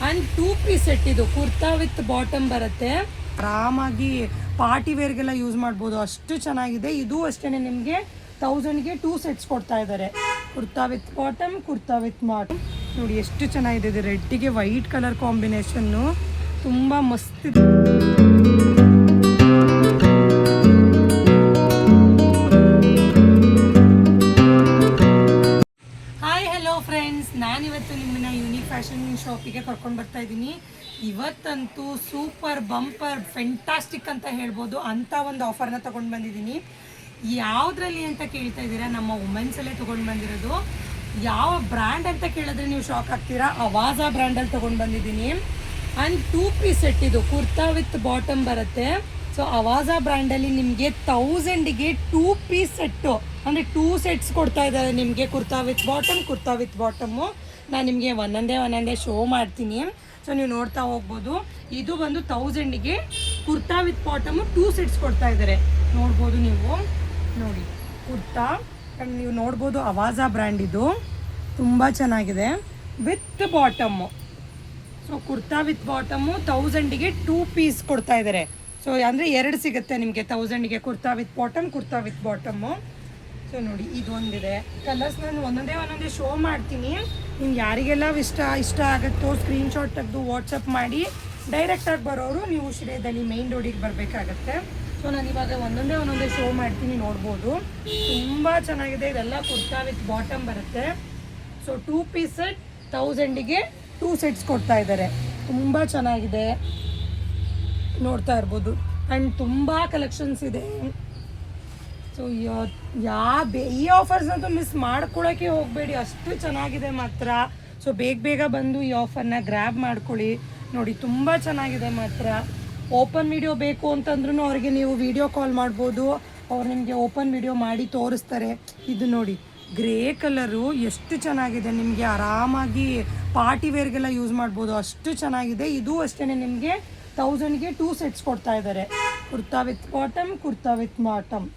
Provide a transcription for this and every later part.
And 2 piece set ಇದು kurta with bottom ಬರುತ್ತೆ. ಆರಾಮಾಗಿ ಪಾರ್ಟಿ ವೇರ್ಗೆಲ್ಲ ಯೂಸ್ ಮಾಡ್ಬೋದು, ಅಷ್ಟು ಚೆನ್ನಾಗಿದೆ. ಇದು ಅಷ್ಟೇ ನಿಮಗೆ 1000ಗೆ 2 ಸೆಟ್ಸ್ ಕೊಡ್ತಾ ಇದ್ದಾರೆ. Kurta with bottom, kurta with bottom ನೋಡಿ ಎಷ್ಟು ಚೆನ್ನಾಗಿದೆ. ಇದು ರೆಡ್ಡಿಗೆ ವೈಟ್ ಕಲರ್ ಕಾಂಬಿನೇಷನ್ನು ತುಂಬ ಮಸ್ತ್ ಇದೆ. ಫ್ರೆಂಡ್ಸ್, ನಾನಿವತ್ತು ನಿಮ್ಮನ್ನ ಯೂನಿಕ್ ಫ್ಯಾಷನ್ ಶಾಪಿಗೆ ಕರ್ಕೊಂಡು ಬರ್ತಾ ಇದ್ದೀನಿ. ಇವತ್ತಂತೂ ಸೂಪರ್ ಬಂಪರ್ ಫೆಂಟಾಸ್ಟಿಕ್ ಅಂತ ಹೇಳ್ಬೋದು, ಅಂಥ ಒಂದು ಆಫರ್ನ ತೊಗೊಂಡು ಬಂದಿದ್ದೀನಿ. ಯಾವುದ್ರಲ್ಲಿ ಅಂತ ಕೇಳ್ತಾ ಇದ್ದೀರಾ, ನಮ್ಮ ವುಮೆನ್ಸಲ್ಲೇ ತೊಗೊಂಡು ಬಂದಿರೋದು. ಯಾವ ಬ್ರ್ಯಾಂಡ್ ಅಂತ ಕೇಳಿದ್ರೆ ನೀವು ಶಾಕ್ ಆಗ್ತೀರಾ. ಅವಾಜಾ ಬ್ರ್ಯಾಂಡಲ್ಲಿ ತೊಗೊಂಡು ಬಂದಿದ್ದೀನಿ. ಆ್ಯಂಡ್ 2 ಪೀಸ್ ಸೆಟ್ ಇದು ಕುರ್ತಾ ವಿತ್ ಬಾಟಮ್ ಬರುತ್ತೆ. ಸೊ ಅವಾಜಾ ಬ್ರ್ಯಾಂಡಲ್ಲಿ ನಿಮಗೆ 1000ಗೆ 2 ಪೀಸ್ ಸೆಟ್ಟು ಅಂದರೆ 2 ಸೆಟ್ಸ್ ಕೊಡ್ತಾ ಇದ್ದಾರೆ ನಿಮಗೆ. Kurta with bottom, kurta with bottom ನಾನು ನಿಮಗೆ ಒಂದೊಂದೇ ಶೋ ಮಾಡ್ತೀನಿ. ಸೊ ನೀವು ನೋಡ್ತಾ ಹೋಗ್ಬೋದು. ಇದು ಬಂದು 1000ಗೆ ಕುರ್ತಾ ವಿತ್ ಬಾಟಮು 2 ಸೆಟ್ಸ್ ಕೊಡ್ತಾ ಇದ್ದಾರೆ. ನೋಡ್ಬೋದು ನೀವು, ನೋಡಿ ಕುರ್ತಾ. ಆ್ಯಂಡ್ ನೀವು ನೋಡ್ಬೋದು ಅವಾಜಾ ಬ್ರ್ಯಾಂಡ್ ಇದು ತುಂಬ ಚೆನ್ನಾಗಿದೆ with bottom. So kurta with bottom 1000ಗೆ 2 ಪೀಸ್ ಕೊಡ್ತಾ ಇದ್ದಾರೆ. ಸೊ ಅಂದರೆ 2 ಸಿಗುತ್ತೆ ನಿಮಗೆ 1000ಗೆ kurta with bottom, kurta with bottom. So ನೋಡಿ ಇದೊಂದಿದೆ ಕಲರ್ಸ್. ನಾನು ಒಂದೊಂದೇ ಶೋ ಮಾಡ್ತೀನಿ. ನಿಮ್ಗೆ ಯಾರಿಗೆಲ್ಲ ಇಷ್ಟ ಆಗುತ್ತೋ ಸ್ಕ್ರೀನ್ಶಾಟ್ ತೆಗೆದು ವಾಟ್ಸಪ್ ಮಾಡಿ. ಡೈರೆಕ್ಟಾಗಿ ಬರೋರು ನೀವು ಶ್ರೇಯದಲ್ಲಿ ಮೇಯ್ನ್ ರೋಡಿಗೆ ಬರಬೇಕಾಗತ್ತೆ. ಸೊ ನಾನು ಇವಾಗ ಒಂದೊಂದೇ ಶೋ ಮಾಡ್ತೀನಿ. ನೋಡ್ಬೋದು ತುಂಬ ಚೆನ್ನಾಗಿದೆ. ಇದೆಲ್ಲ ಕುರ್ತಾ ವಿತ್ ಬಾಟಮ್ ಬರುತ್ತೆ. ಸೊ 2 ಪೀಸ್ ಸೆಟ್ 1000ಗೆ 2 ಸೆಟ್ಸ್ ಕೊಡ್ತಾ ಇದ್ದಾರೆ. ತುಂಬ ಚೆನ್ನಾಗಿದೆ, ನೋಡ್ತಾ ಇರ್ಬೋದು. ಆ್ಯಂಡ್ ತುಂಬ ಕಲೆಕ್ಷನ್ಸ್ ಇದೆ. ಸೊ ಈ ಆಫರ್ಸ್ನಂತೂ ಮಿಸ್ ಮಾಡ್ಕೊಳ್ಳೋಕ್ಕೆ ಹೋಗಬೇಡಿ, ಅಷ್ಟು ಚೆನ್ನಾಗಿದೆ ಮಾತ್ರ. ಸೊ ಬೇಗ ಬಂದು ಈ ಆಫರ್ನ ಗ್ರ್ಯಾಬ್ ಮಾಡ್ಕೊಳ್ಳಿ. ನೋಡಿ ತುಂಬ ಚೆನ್ನಾಗಿದೆ ಮಾತ್ರ. ಓಪನ್ ವಿಡಿಯೋ ಬೇಕು ಅಂತಂದ್ರೂ ಅವ್ರಿಗೆ ನೀವು ವಿಡಿಯೋ ಕಾಲ್ ಮಾಡ್ಬೋದು. ಅವ್ರು ನಿಮಗೆ ಓಪನ್ ವಿಡಿಯೋ ಮಾಡಿ ತೋರಿಸ್ತಾರೆ. ಇದು ನೋಡಿ ಗ್ರೇ ಕಲರು ಎಷ್ಟು ಚೆನ್ನಾಗಿದೆ. ನಿಮಗೆ ಆರಾಮಾಗಿ ಪಾರ್ಟಿ ವೇರ್ಗೆಲ್ಲ ಯೂಸ್ ಮಾಡ್ಬೋದು, ಅಷ್ಟು ಚೆನ್ನಾಗಿದೆ. ಇದು ಅಷ್ಟೇ ನಿಮಗೆ 1000ಗೆ 2 ಸೆಟ್ಸ್ ಕೊಡ್ತಾ ಇದ್ದಾರೆ. Kurta with bottom, kurta with bottom.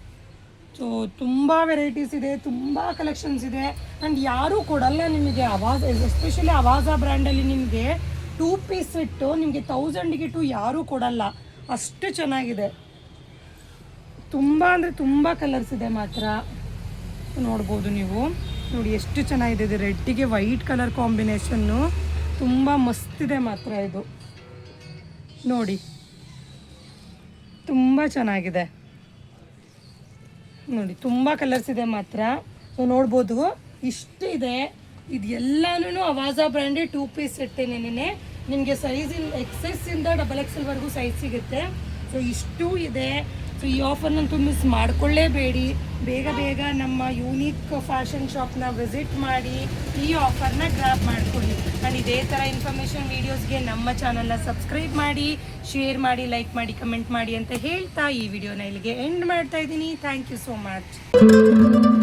So ತುಂಬ ವೆರೈಟೀಸ್ ಇದೆ, ತುಂಬ ಕಲೆಕ್ಷನ್ಸ್ ಇದೆ. ಆ್ಯಂಡ್ ಯಾರೂ ಕೊಡಲ್ಲ ನಿಮಗೆ. ಎಸ್ಪೆಷಲಿ ಅವಾಜಾ ಬ್ರ್ಯಾಂಡಲ್ಲಿ ನಿಮಗೆ 2 ಪೀಸ್ ಸೆಟ್ಟು ನಿಮಗೆ 1000ಗೆ 2 ಯಾರೂ ಕೊಡಲ್ಲ, ಅಷ್ಟು ಚೆನ್ನಾಗಿದೆ. ತುಂಬ ಅಂದರೆ ತುಂಬ ಕಲರ್ಸ್ ಇದೆ ಮಾತ್ರ. ನೋಡ್ಬೋದು ನೀವು, ನೋಡಿ ಎಷ್ಟು ಚೆನ್ನಾಗಿದೆ. ಇದು ರೆಡ್ಡಿಗೆ ವೈಟ್ ಕಲರ್ ಕಾಂಬಿನೇಷನ್ನು ತುಂಬ ಮಸ್ತಿದೆ ಮಾತ್ರ. ಇದು ನೋಡಿ ತುಂಬ ಚೆನ್ನಾಗಿದೆ. ನೋಡಿ ತುಂಬ ಕಲರ್ಸ್ ಇದೆ ಮಾತ್ರ. ಸೊ ನೋಡ್ಬೋದು ಇಷ್ಟು ಇದೆ. ಇದು ಎಲ್ಲನೂ ಅವಾಜಾ ಬ್ರ್ಯಾಂಡೇ 2 ಪೀಸ್ ಸೆಟ್ಟೇನೇನೆ. ನಿಮಗೆ ಸೈಜ್ XS ಇಂದ XXL ಸೈಜ್ ಸಿಗುತ್ತೆ. ಸೊ ಇಷ್ಟು ಇದೆ. ಸೊ ಈ ಆಫರ್ನಂತೂ ಮಿಸ್ ಮಾಡ್ಕೊಳ್ಳೇಬೇಡಿ. ಬೇಗ ನಮ್ಮ ಯೂನಿಕ್ ಫ್ಯಾಷನ್ ಶಾಪ್ನ ವಿಸಿಟ್ ಮಾಡಿ ಈ ಆಫರ್ನ ಗ್ರ್ಯಾಬ್ ಮಾಡ್ಕೊಳ್ಳಿ. ನಾನು ಇದೇ ಥರ ಇನ್ಫಾರ್ಮೇಷನ್ ವೀಡಿಯೋಸ್ಗೆ ನಮ್ಮ ಚಾನಲ್ನ ಸಬ್ಸ್ಕ್ರೈಬ್ ಮಾಡಿ, ಶೇರ್ ಮಾಡಿ, ಲೈಕ್ ಮಾಡಿ, ಕಮೆಂಟ್ ಮಾಡಿ ಅಂತ ಹೇಳ್ತಾ ಈ ವಿಡಿಯೋನ ಇಲ್ಲಿಗೆ ಎಂಡ್ ಮಾಡ್ತಾ ಇದ್ದೀನಿ. Thank you so much.